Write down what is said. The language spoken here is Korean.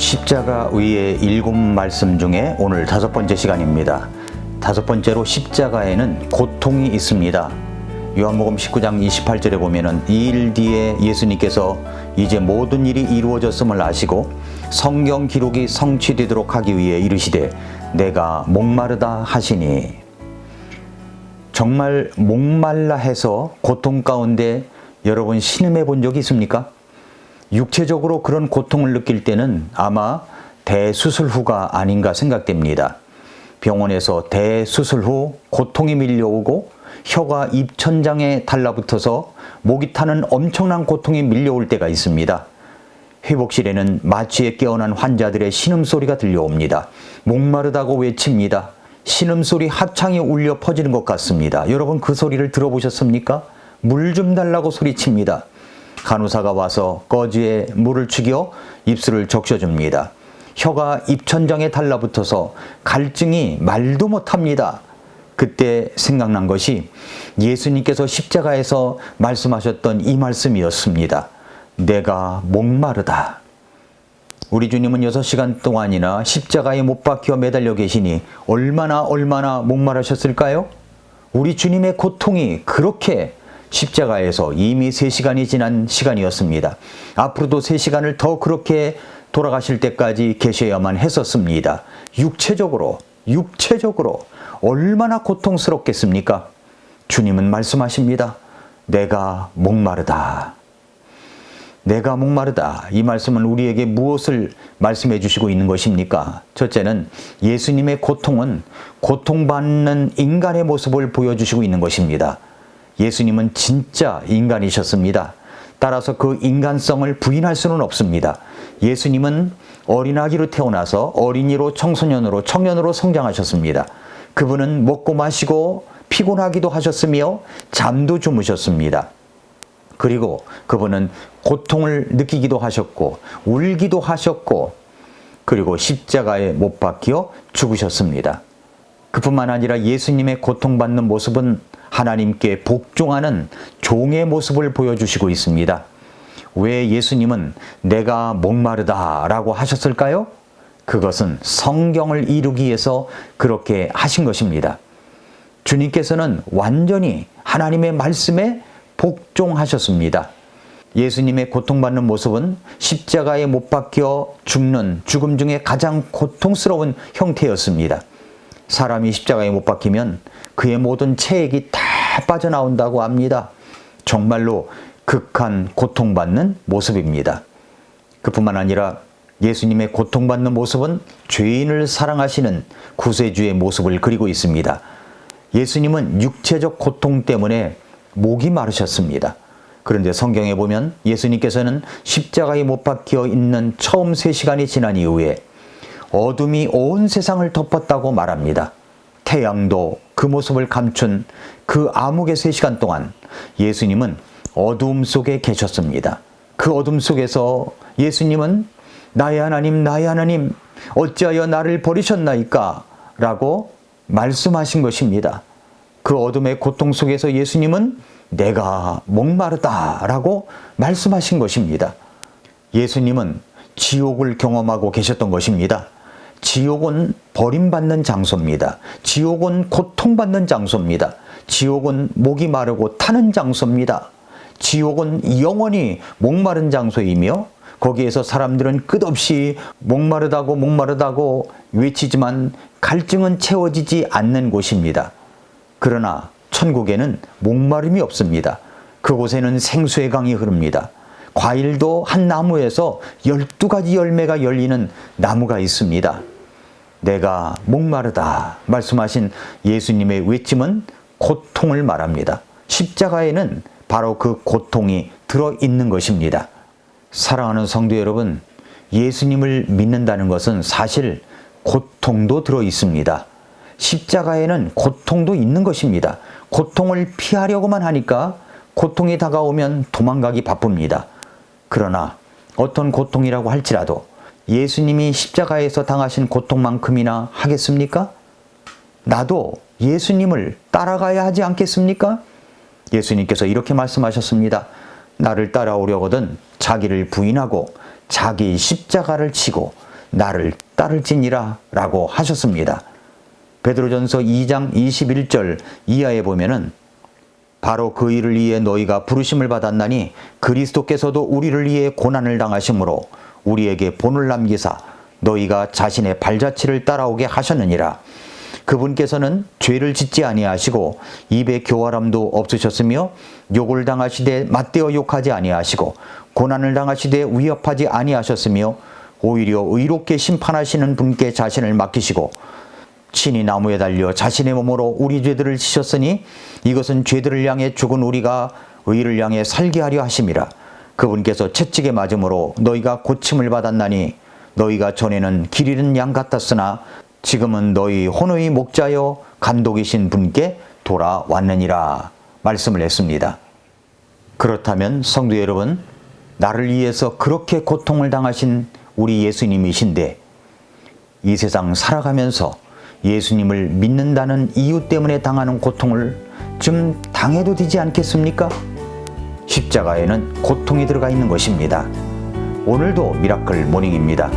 십자가 위의 7말씀 중에 오늘 5번째 시간입니다. 5번째로 십자가에는 고통이 있습니다. 요한복음 19장 28절에 보면은 이 일 뒤에 예수님께서 이제 모든 일이 이루어졌음을 아시고 성경 기록이 성취되도록 하기 위해 이르시되 내가 목마르다 하시니, 정말 목말라 해서 고통 가운데 여러분 신음해 본 적이 있습니까? 육체적으로 그런 고통을 느낄 때는 아마 대수술 후가 아닌가 생각됩니다. 병원에서 대수술 후 고통이 밀려오고 혀가 입천장에 달라붙어서 목이 타는 엄청난 고통이 밀려올 때가 있습니다. 회복실에는 마취에 깨어난 환자들의 신음소리가 들려옵니다. 목마르다고 외칩니다. 신음소리 합창이 울려 퍼지는 것 같습니다. 여러분 그 소리를 들어보셨습니까? 물 좀 달라고 소리칩니다. 간호사가 와서 거즈에 물을 죽여 입술을 적셔줍니다. 혀가 입천장에 달라붙어서 갈증이 말도 못합니다. 그때 생각난 것이 예수님께서 십자가에서 말씀하셨던 이 말씀이었습니다. 내가 목마르다. 우리 주님은 6시간 동안이나 십자가에 못 박혀 매달려 계시니 얼마나 목마르셨을까요? 우리 주님의 고통이 그렇게 십자가에서 이미 3시간이 지난 시간이었습니다. 앞으로도 3시간을 더 그렇게 돌아가실 때까지 계셔야만 했었습니다. 육체적으로 얼마나 고통스럽겠습니까? 주님은 말씀하십니다. 내가 목마르다. 내가 목마르다. 이 말씀은 우리에게 무엇을 말씀해 주시고 있는 것입니까? 첫째는 예수님의 고통은 고통받는 인간의 모습을 보여주시고 있는 것입니다. 예수님은 진짜 인간이셨습니다. 따라서 그 인간성을 부인할 수는 없습니다. 예수님은 어린아기로 태어나서 어린이로 청소년으로 청년으로 성장하셨습니다. 그분은 먹고 마시고 피곤하기도 하셨으며 잠도 주무셨습니다. 그리고 그분은 고통을 느끼기도 하셨고 울기도 하셨고 그리고 십자가에 못 박혀 죽으셨습니다. 그뿐만 아니라 예수님의 고통받는 모습은 하나님께 복종하는 종의 모습을 보여주시고 있습니다. 왜 예수님은 내가 목마르다 라고 하셨을까요? 그것은 성경을 이루기 위해서 그렇게 하신 것입니다. 주님께서는 완전히 하나님의 말씀에 복종하셨습니다. 예수님의 고통받는 모습은 십자가에 못 박혀 죽는 죽음 중에 가장 고통스러운 형태였습니다. 사람이 십자가에 못 박히면 그의 모든 체액이 다 빠져나온다고 합니다. 정말로 극한 고통받는 모습입니다. 그뿐만 아니라 예수님의 고통받는 모습은 죄인을 사랑하시는 구세주의 모습을 그리고 있습니다. 예수님은 육체적 고통 때문에 목이 마르셨습니다. 그런데 성경에 보면 예수님께서는 십자가에 못 박혀 있는 처음 3시간이 지난 이후에 어둠이 온 세상을 덮었다고 말합니다. 태양도 그 모습을 감춘 그 암흑의 3시간 동안 예수님은 어둠 속에 계셨습니다. 그 어둠 속에서 예수님은 나의 하나님 어찌하여 나를 버리셨나이까? 라고 말씀하신 것입니다. 그 어둠의 고통 속에서 예수님은 내가 목마르다 라고 말씀하신 것입니다. 예수님은 지옥을 경험하고 계셨던 것입니다. 지옥은 버림받는 장소입니다. 지옥은 고통받는 장소입니다. 지옥은 목이 마르고 타는 장소입니다. 지옥은 영원히 목마른 장소이며 거기에서 사람들은 끝없이 목마르다고 외치지만 갈증은 채워지지 않는 곳입니다. 그러나 천국에는 목마름이 없습니다. 그곳에는 생수의 강이 흐릅니다. 과일도 한 나무에서 12가지 열매가 열리는 나무가 있습니다. 내가 목마르다 말씀하신 예수님의 외침은 고통을 말합니다. 십자가에는 바로 그 고통이 들어있는 것입니다. 사랑하는 성도 여러분, 예수님을 믿는다는 것은 사실 고통도 들어있습니다. 십자가에는 고통도 있는 것입니다. 고통을 피하려고만 하니까 고통이 다가오면 도망가기 바쁩니다. 그러나 어떤 고통이라고 할지라도 예수님이 십자가에서 당하신 고통만큼이나 하겠습니까? 나도 예수님을 따라가야 하지 않겠습니까? 예수님께서 이렇게 말씀하셨습니다. 나를 따라오려거든 자기를 부인하고 자기 십자가를 지고 나를 따를지니라 라고 하셨습니다. 베드로전서 2장 21절 이하에 보면은 바로 그 일을 위해 너희가 부르심을 받았나니 그리스도께서도 우리를 위해 고난을 당하심으로 우리에게 본을 남기사 너희가 자신의 발자취를 따라오게 하셨느니라. 그분께서는 죄를 짓지 아니하시고 입에 교활함도 없으셨으며 욕을 당하시되 맞대어 욕하지 아니하시고 고난을 당하시되 위협하지 아니하셨으며 오히려 의롭게 심판하시는 분께 자신을 맡기시고 친히 나무에 달려 자신의 몸으로 우리 죄들을 지셨으니 이것은 죄들을 향해 죽은 우리가 의를 향해 살게 하려 하심이라. 그분께서 채찍에 맞음으로 너희가 고침을 받았나니 너희가 전에는 길 잃은 양 같았으나 지금은 너희 혼의 목자여 감독이신 분께 돌아왔느니라 말씀을 했습니다. 그렇다면 성도 여러분, 나를 위해서 그렇게 고통을 당하신 우리 예수님이신데 이 세상 살아가면서 예수님을 믿는다는 이유 때문에 당하는 고통을 좀 당해도 되지 않겠습니까? 십자가에는 고통이 들어가 있는 것입니다. 오늘도 미라클 모닝입니다.